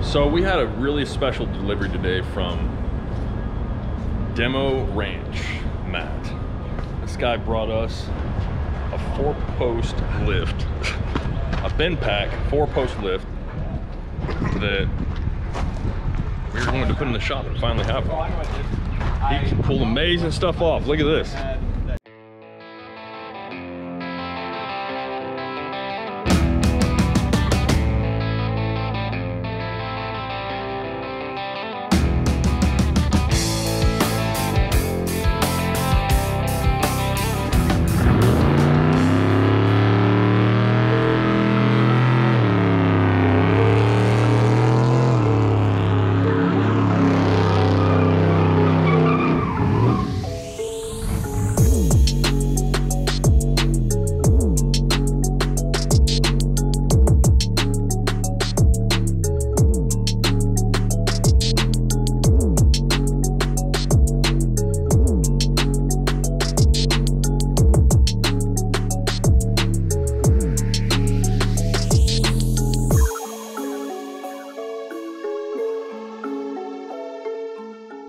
So we had a really special delivery today from Demo Ranch, Matt. This guy brought us a 4-post lift, a BendPak 4-post lift that we were going to put in the shop and finally have it. He can pull amazing stuff off. Look at this.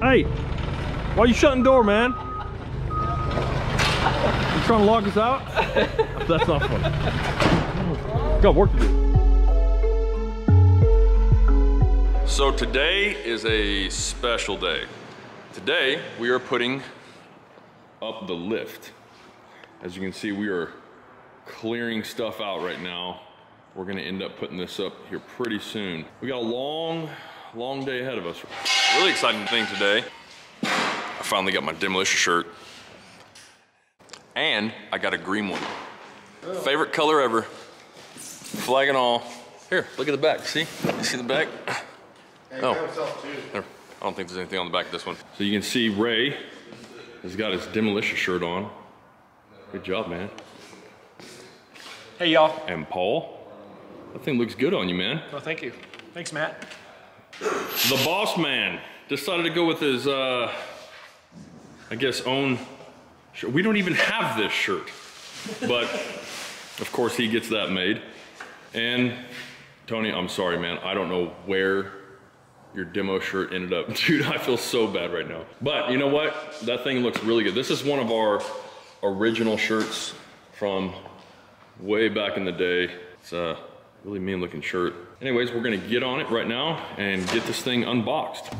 Hey, why are you shutting the door, man? You trying to lock us out? That's not funny. Got work to do. So today is a special day. Today we are putting up the lift. As you can see, we are clearing stuff out right now. We're gonna end up putting this up here pretty soon. We got a long day ahead of us. Really exciting thing today. I finally got my demolition shirt. And I got a green one. Oh. Favorite color ever. Flag and all. Here, look at the back, see? You see the back? Oh, I don't think there's anything on the back of this one. So you can see Ray has got his demolition shirt on. Good job, man. Hey, y'all. And Paul, that thing looks good on you, man. Well, thank you. Thanks, Matt. The boss man decided to go with his, I guess, own shirt. We don't even have this shirt, but of course he gets that made. And Tony, I'm sorry, man. I don't know where your demo shirt ended up. Dude, I feel so bad right now. But you know what? That thing looks really good. This is one of our original shirts from way back in the day. It's a really mean looking shirt. Anyways, we're gonna get on it right now and get this thing unboxed.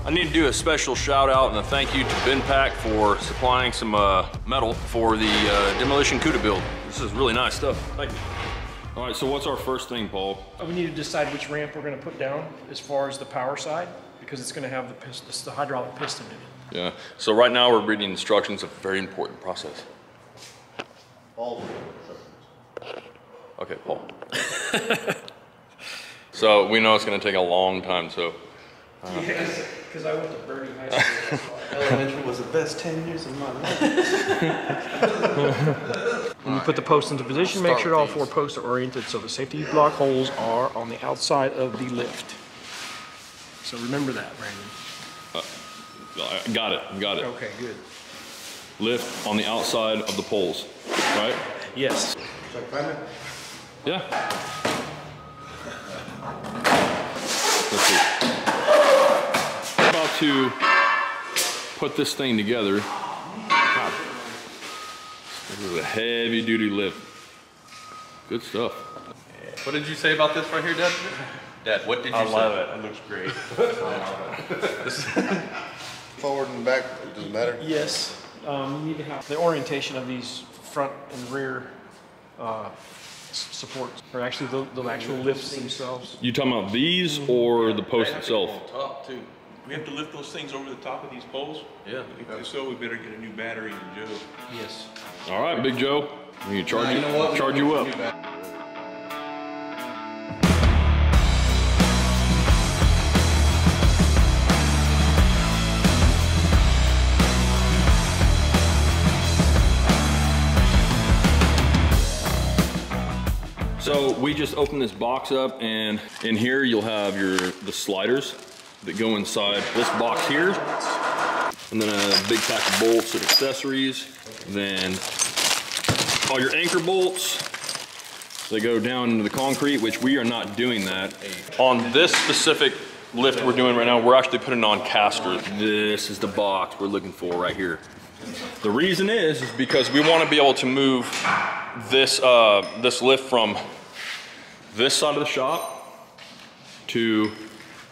I need to do a special shout out and a thank you to BendPak for supplying some metal for the demolition CUDA build. This is really nice stuff. Thank you. All right, so what's our first thing, Paul? We need to decide which ramp we're going to put down as far as the power side, because it's going to have the hydraulic piston in it. Yeah, so right now we're reading instructions, a very important process. All Okay, Paul. So we know it's going to take a long time, so. Yes, because I went to Bernie High School. Elementary was the best 10 years of my life. When you put the post into position, make sure all 4 posts are oriented so the safety block holes are on the outside of the lift. So remember that, Brandon. Got it. Okay, good. Lift on the outside of the poles, right? Yes. Should I climb it? Yeah. Let's see. I'm about to put this thing together. God. This is a heavy duty lift. Good stuff. What did you say about this right here, Dad? Dad, what did you say? I love it. It looks great. Forward and back, it doesn't matter? Yes. You need to have the orientation of these front and rear supports, or actually the actual lifts themselves. You talking about these or the post itself? On top too. We have to lift those things over the top of these poles? Yeah. If so, we better get a new battery in Joe. Yes. All right, Big Joe. We can charge you up. So we just open this box up, and in here you'll have the sliders that go inside this box here, and then a big pack of bolts and accessories, then all your anchor bolts. They go down into the concrete, which we are not doing that. On this specific lift we're doing right now, we're actually putting on casters. This is the box we're looking for right here. The reason is because we want to be able to move this this lift from this side of the shop to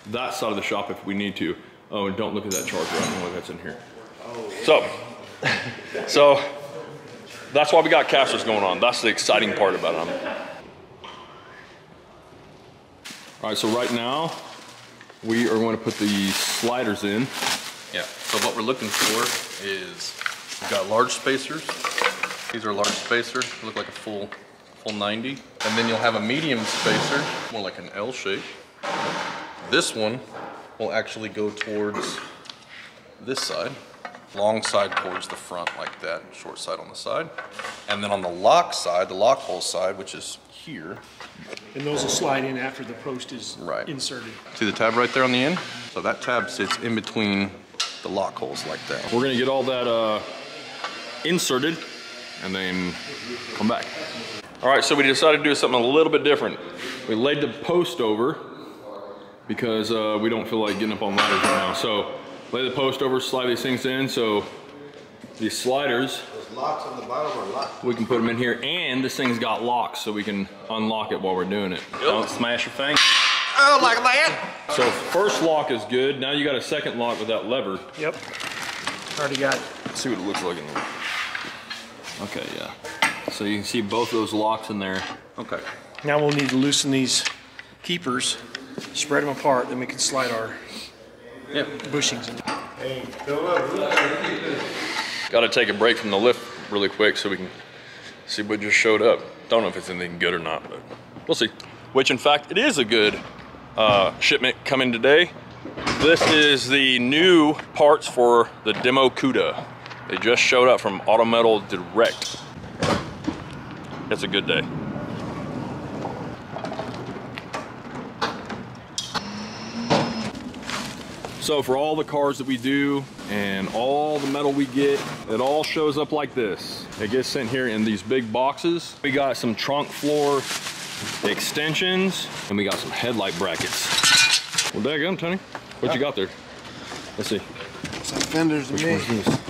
that side of the shop if we need to. Oh, and don't look at that charger. I don't know what that's in here. So that's why we got casters going on. That's the exciting part about them. All right, so right now we are going to put the sliders in. Yeah, so what we're looking for is, we've got large spacers. These are large spacers, look like a full 90. And then you'll have a medium spacer, more like an L shape. This one will actually go towards this side, long side towards the front like that, short side on the side. And then on the lock side, the lock hole side, which is here. And those will slide in after the post is inserted. See the tab right there on the end? So that tab sits in between the lock holes like that. We're gonna get all that inserted and then come back. All right, so we decided to do something a little bit different. We laid the post over because we don't feel like getting up on ladders right now. So lay the post over, slide these things in. So these sliders, Those locks on the bottom are locked. we can put them in here, and this thing's got locks so we can unlock it while we're doing it. Don't smash your thing. Oh, like that? So first lock is good. Now you got a second lock with that lever. Yep. Already got it. Let's see what it looks like in there. Okay, yeah. So you can see both those locks in there. Okay. Now we'll need to loosen these keepers, spread them apart, then we can slide our bushings in. Hey, fill up. Got to take a break from the lift really quick so we can see what just showed up. Don't know if it's anything good or not, but we'll see. Which in fact, it is a good shipment coming today. This is the new parts for the Demo CUDA. They just showed up from Autometal Direct. It's a good day. So for all the cars that we do and all the metal we get, it all shows up like this. It gets sent here in these big boxes. We got some trunk floor extensions, and we got some headlight brackets. Well, daggum, Tony. What you got there? Let's see. Some fenders to me.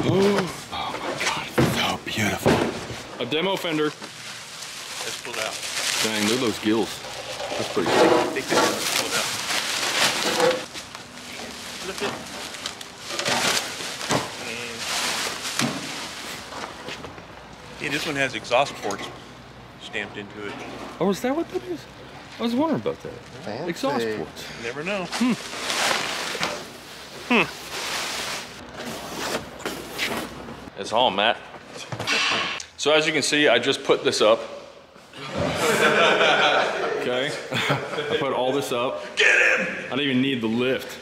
Oh my God, so beautiful. A demo fender. It's pulled out. Dang, look at those gills. That's pretty cool. Take this one, pull it out. Lift it. Yeah, this one has exhaust ports stamped into it. Oh, is that what that is? I was wondering about that. Fancy. Exhaust ports. You never know. It's on, Matt. So as you can see, I just put this up. Okay, I put all this up. Get in! I don't even need the lift.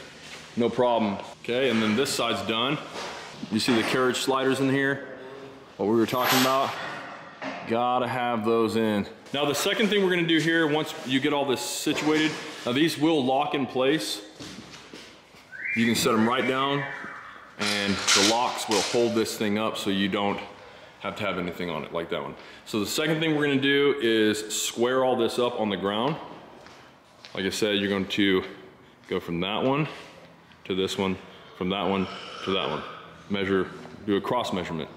No problem. Okay, and then this side's done. You see the carriage sliders in here? What we were talking about? Gotta have those in. Now the second thing we're gonna do here, once you get all this situated, now these will lock in place. You can set them right down, and the locks will hold this thing up so you don't have to have anything on it like that one. So the second thing we're gonna do is square all this up on the ground. Like I said, you're going to go from that one to this one, from that one to that one. Measure, do a cross measurement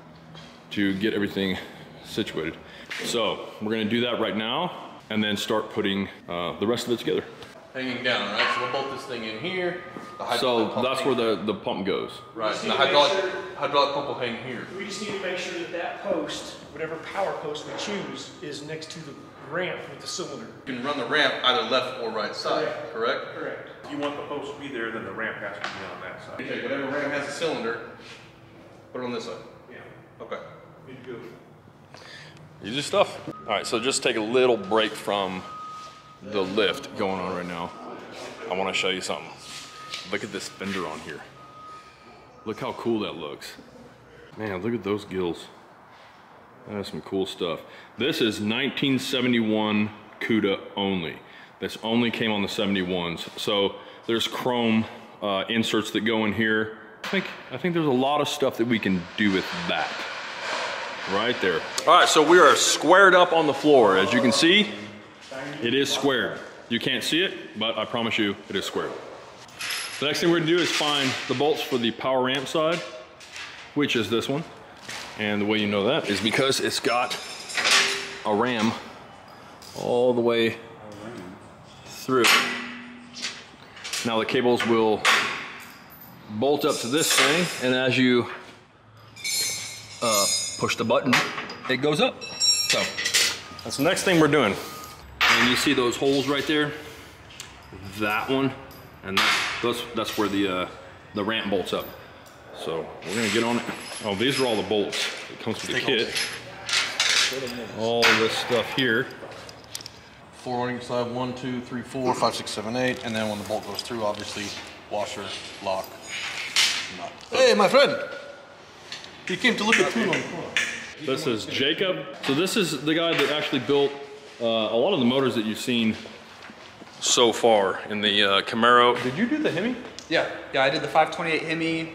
to get everything situated. So we're gonna do that right now and then start putting the rest of it together. Hanging down, right? So we'll bolt this thing in here. So that's where the pump goes. Right, and the hydraulic pump will hang here. We just need to make sure that that post, whatever power post we choose, is next to the ramp with the cylinder. You can run the ramp either left or right side, correct? Correct. If you want the post to be there, then the ramp has to be on that side. Okay, whatever ramp has a cylinder, put it on this side. Yeah. Okay. Good to go. Easy stuff. All right, so just take a little break from the lift going on right now. I want to show you something. Look at this fender on here. Look how cool that looks. Man, look at those gills. That is some cool stuff. This is 1971 CUDA only. This only came on the 71s. So there's chrome inserts that go in here. I think there's a lot of stuff that we can do with that. Right there. All right, so we are squared up on the floor. As you can see, it is squared. You can't see it, but I promise you it is squared. The next thing we're gonna do is find the bolts for the power ramp side, which is this one. And the way you know that is because it's got a ram all the way through. Now the cables will bolt up to this thing, and as you push the button, it goes up. So that's the next thing we're doing. And you see those holes right there? That one, and that's where the ramp bolts up. So we're gonna get on it. Oh, these are all the bolts. It comes with the kit. All this stuff here. 4 on each side, 1, 2, 3, 4, 5, 6, 7, 8, and then when the bolt goes through, obviously, washer, lock, nut. Hey, my friend! You came to look at tune on the car. This is Jacob. So this is the guy that actually built a lot of the motors that you've seen so far in the Camaro. Did you do the Hemi? Yeah, I did the 528 Hemi.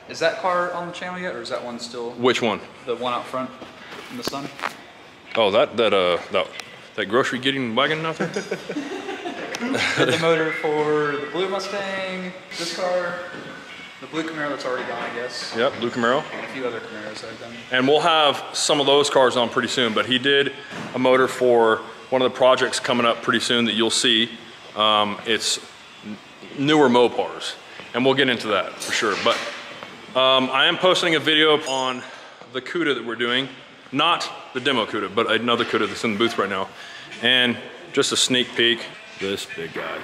Is that car on the channel yet, or is that one still? Which one? The one out front in the sun. Oh, that grocery getting wagon out there? Did the motor for the blue Mustang, this car, the blue Camaro that's already gone, I guess. Yep, blue Camaro. And a few other Camaros I've done. And we'll have some of those cars on pretty soon, but he did a motor for one of the projects coming up pretty soon that you'll see. It's newer Mopars, and we'll get into that for sure. But I am posting a video on the CUDA that we're doing, not the demo CUDA, but another CUDA that's in the booth right now. And just a sneak peek, this big guy.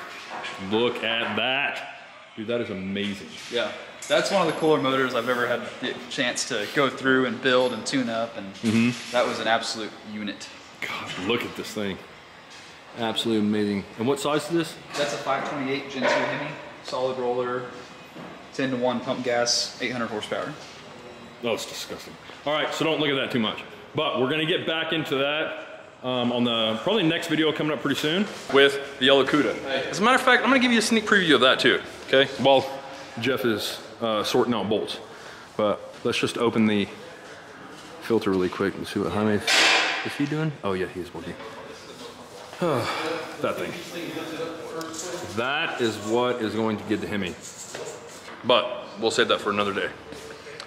Look at that. Dude, that is amazing. Yeah, that's one of the cooler motors I've ever had the chance to go through and build and tune up, and that was an absolute unit. God, look at this thing. Absolutely amazing. And what size is this? That's a 528 Gen 2 Hemi, solid roller, 10-to-1 pump gas, 800 horsepower. Oh, it's disgusting. All right, so don't look at that too much. But we're gonna get back into that on the probably next video coming up pretty soon with the yellow CUDA. As a matter of fact, I'm gonna give you a sneak preview of that too, okay? While Jeff is sorting out bolts. But let's just open the filter really quick and see what Jaime is he doing? Oh yeah, he's working. That thing. That is what is going to get the Hemi. But we'll save that for another day.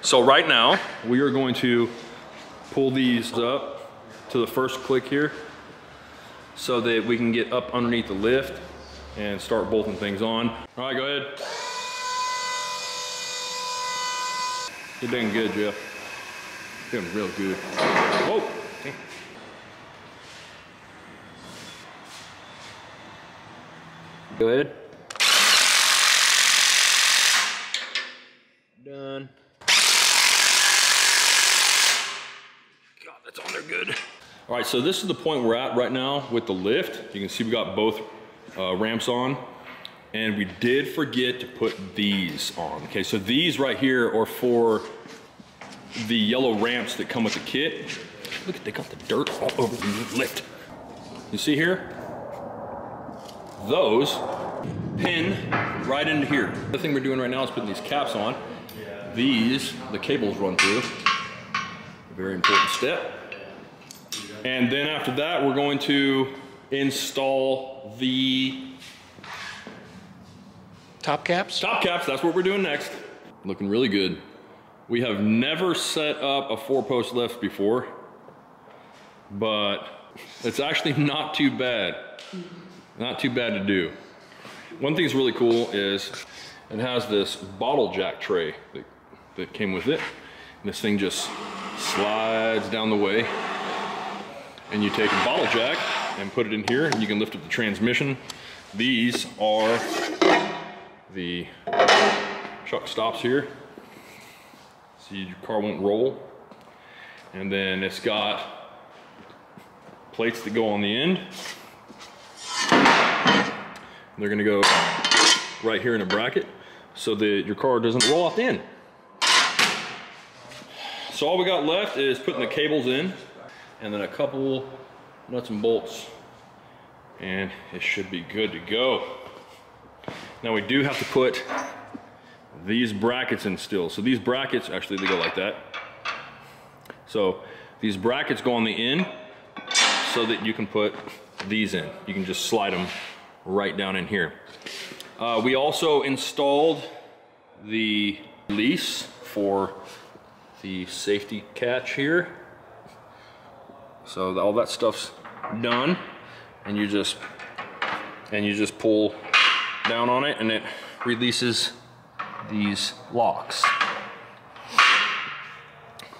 So right now, we are going to pull these up to the first click here so that we can get up underneath the lift and start bolting things on. All right, go ahead. You're doing good, Jeff. Doing real good. Whoa. Okay. Go ahead. Done. God, that's on there good. All right, so this is the point we're at right now with the lift. You can see we got both ramps on, and we did forget to put these on. Okay, so these right here are for the yellow ramps that come with the kit. Look at, they got the dirt all over the lift. You see here? Those pin right into here. The thing we're doing right now is putting these caps on. These, the cables run through. A very important step. And then after that, we're going to install the Top caps? top caps. That's what we're doing next. Looking really good. We have never set up a 4-post lift before, but it's actually not too bad. Not too bad to do. One thing that's really cool is it has this bottle jack tray that came with it. And this thing just slides down the way. And you take a bottle jack and put it in here, and you can lift up the transmission. These are the chuck stops here. So your car won't roll. And then it's got plates that go on the end. They're gonna go right here in a bracket so that your car doesn't roll off the end. So all we got left is putting the cables in, and then a couple nuts and bolts and it should be good to go. Now we do have to put these brackets in still. So these brackets, actually they go like that. So these brackets go on the end so that you can put these in. You can just slide them right down in here. We also installed the release for the safety catch here. So all that stuff's done, and you just pull down on it and it releases these locks.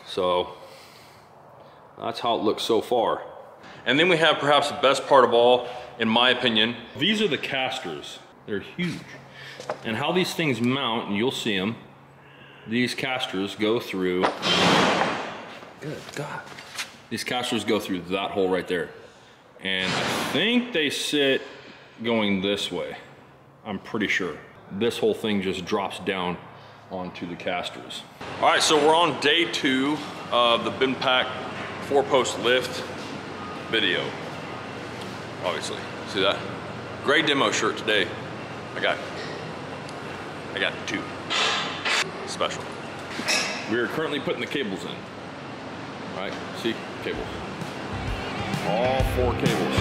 So that's how it looks so far. And then we have perhaps the best part of all, in my opinion. These are the casters. They're huge. And how these things mount, and you'll see them, these casters go through, good God. These casters go through that hole right there. And I think they sit going this way. I'm pretty sure. This whole thing just drops down onto the casters. All right, so we're on day 2 of the BendPak 4-post lift video. Obviously, see that? Great demo shirt today. I got 2. Special. We are currently putting the cables in. All right, see, cables. All 4 cables.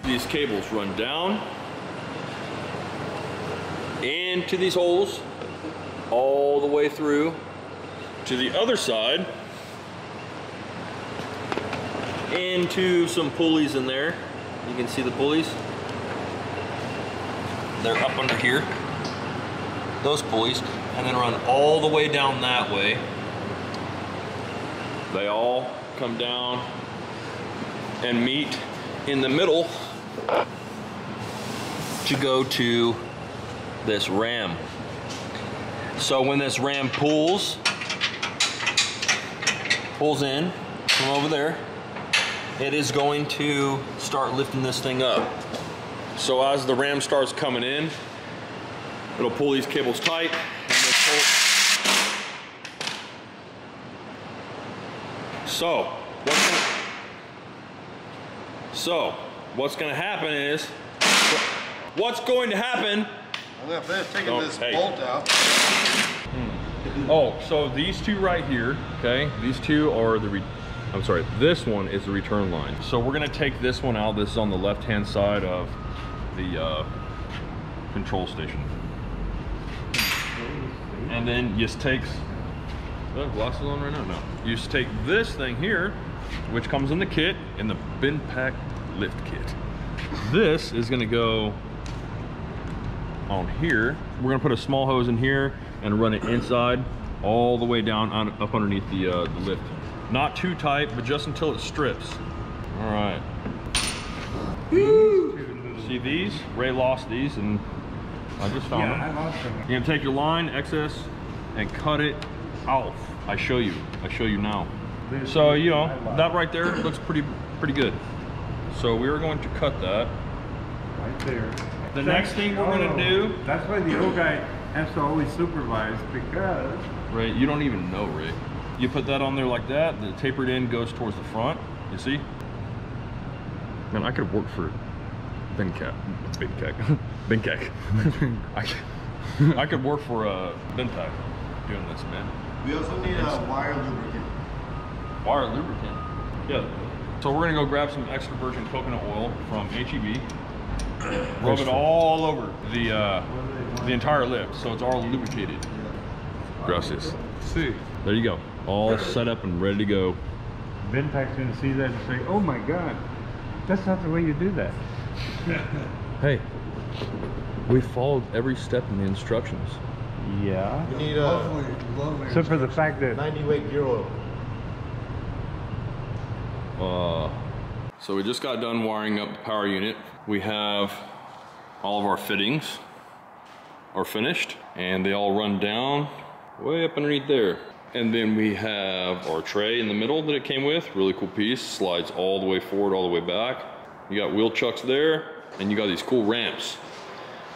These cables run down into these holes all the way through to the other side, into some pulleys in there. You can see the pulleys. They're up under here, those pulleys, and then run all the way down that way. They all come down and meet in the middle to go to this ram. So when this ram pulls in from over there, it is going to start lifting this thing up. So as the ram starts coming in, it'll pull these cables tight, and this whole... what's going to happen is, what's going to happen? I'm gonna finish taking this bolt out. Oh, so these 2 right here, okay? These 2 are the, this one is the return line. So we're gonna take this one out. This is on the left-hand side of the control station. And then you just take, do I have glasses on right now? No. You just take this thing here, which comes in the kit, in the BendPak lift kit. This is gonna go on here. We're gonna put a small hose in here and run it inside all the way down up underneath the lift. Not too tight, but just until it strips. All right. Woo! See these? Ray lost these, and I just found them. I lost them. You're gonna take your line, excess, and cut it off. I show you now. So, you know, that right there looks pretty good. So we are going to cut that. Right there. The next thing we're gonna do... That's why the old guy has to always supervise, because... Ray, you don't even know, Ray. You put that on there like that, the tapered end goes towards the front, you see? Man, I could work for BendPak. I could work for BendPak doing this, man. We also need a wire lubricant. Wire lubricant? Yeah. So we're gonna go grab some extra virgin coconut oil from HEB. Rub it all over the entire lift, so it's all lubricated. Gracias. See, There you go. All set up and ready to go. BendPak's gonna see that and say, oh my God, that's not the way you do that. Hey, we followed every step in the instructions. Yeah. We need Except for the fact that 90 weight gear oil. So we just got done wiring up the power unit. We have all of our fittings are finished and they all run down way up underneath there. And then we have our tray in the middle that it came with, really cool piece, slides all the way forward, all the way back. You got wheel chucks there and you got these cool ramps.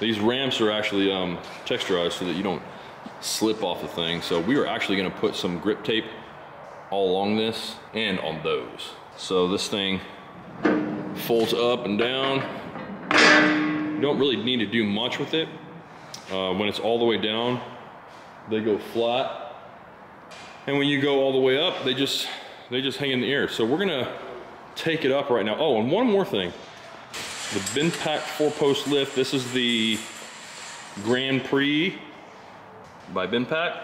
These ramps are actually texturized so that you don't slip off the thing. So we are actually gonna put some grip tape all along this and on those. So this thing folds up and down. You don't really need to do much with it. When it's all the way down, they go flat. And when you go all the way up, they just hang in the air. So we're gonna take it up right now. Oh, and one more thing. The BendPak 4-post lift. This is the Grand Prix by BendPak.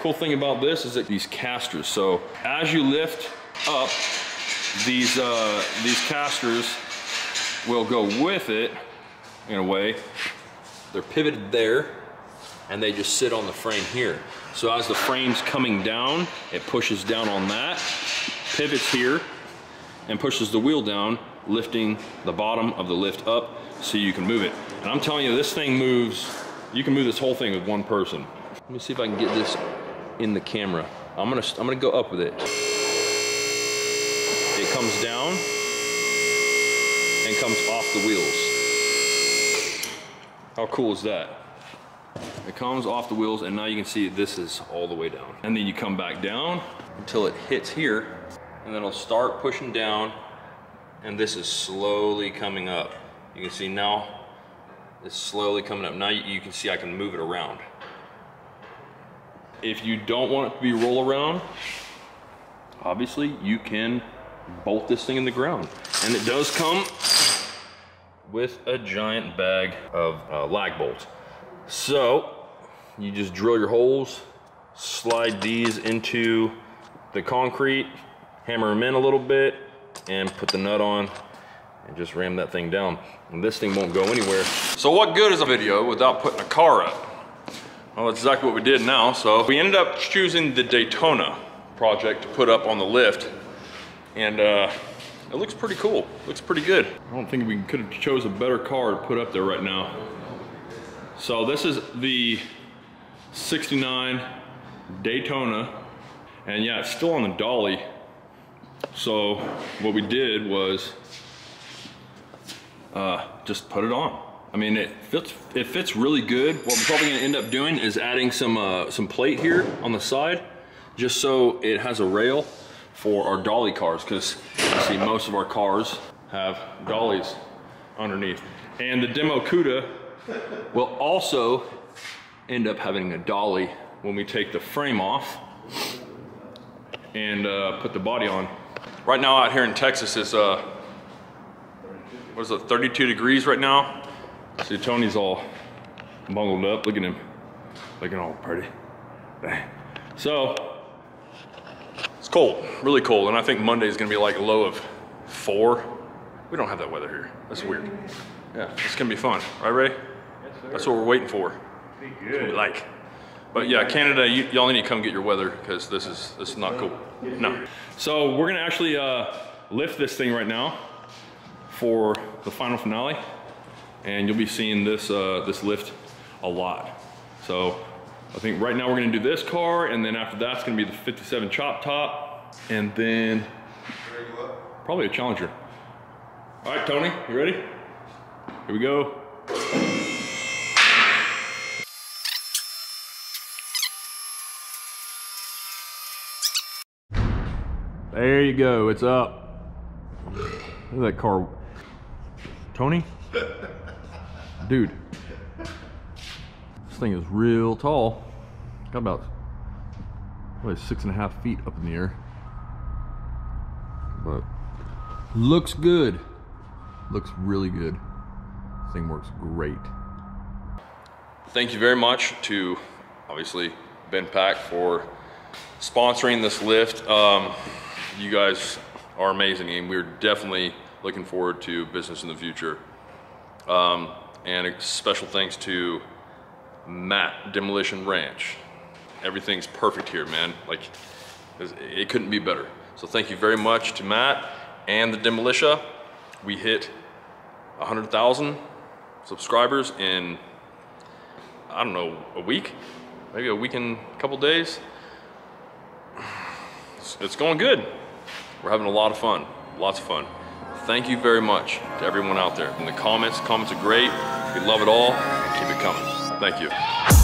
Cool thing about this is that these casters. So as you lift up, these casters will go with it in a way. They're pivoted there and they just sit on the frame here. So as the frame's coming down, it pushes down on that, pivots here, and pushes the wheel down, lifting the bottom of the lift up so you can move it. And I'm telling you, this thing moves, you can move this whole thing with one person. Let me see if I can get this in the camera. I'm gonna go up with it. It comes down and comes off the wheels. How cool is that? It comes off the wheels and now you can see this is all the way down. And then you come back down until it hits here and then it'll start pushing down and this is slowly coming up. You can see now it's slowly coming up. Now you can see I can move it around. If you don't want it to be roll around, obviously you can bolt this thing in the ground. And it does come with a giant bag of lag bolts. So you just drill your holes, slide these into the concrete, hammer them in a little bit, and put the nut on and just ram that thing down. And this thing won't go anywhere. So what good is a video without putting a car up? Well, that's exactly what we did now. So we ended up choosing the Daytona project to put up on the lift. And it looks pretty cool, looks pretty good. I don't think we could have chose a better car to put up there right now. So this is the 69 Daytona. And yeah, it's still on the dolly. So what we did was just put it on. I mean, it fits really good. What we're probably gonna end up doing is adding some plate here on the side, just so it has a rail for our dolly cars, because you see most of our cars have dollies underneath. And the Demo Cuda will also end up having a dolly when we take the frame off and put the body on. Right now out here in Texas is, what is it, 32 degrees right now? See, Tony's all bungled up. Look at him, looking all pretty. Dang. So, it's cold, really cold. And I think Monday is gonna be like a low of 4. We don't have that weather here. That's weird. Yeah, it's gonna be fun, right, Ray? Yes, sir. That's what we're waiting for. be It's good. gonna be like. But yeah, Canada, y'all need to come get your weather because this is not cool. No. So we're gonna actually lift this thing right now for the final finale, and you'll be seeing this this lift a lot. So I think right now we're gonna do this car, and then after that's gonna be the 57 chop top, and then probably a Challenger. All right, Tony, you ready? Here we go. There you go, it's up. Look at that car. Tony? Dude. This thing is real tall. Got about probably 6.5 feet up in the air. But looks good. Looks really good. This thing works great. Thank you very much to, obviously, BendPak for sponsoring this lift. You guys are amazing, and we're definitely looking forward to business in the future. And a special thanks to Matt Demolition Ranch. Everything's perfect here, man. Like, it couldn't be better. So thank you very much to Matt and the Demolitia. We hit 100,000 subscribers in, I don't know, a week? Maybe a week and a couple days. It's going good. We're having a lot of fun, lots of fun. Thank you very much to everyone out there. In the comments are great. We love it all. Keep it coming. Thank you.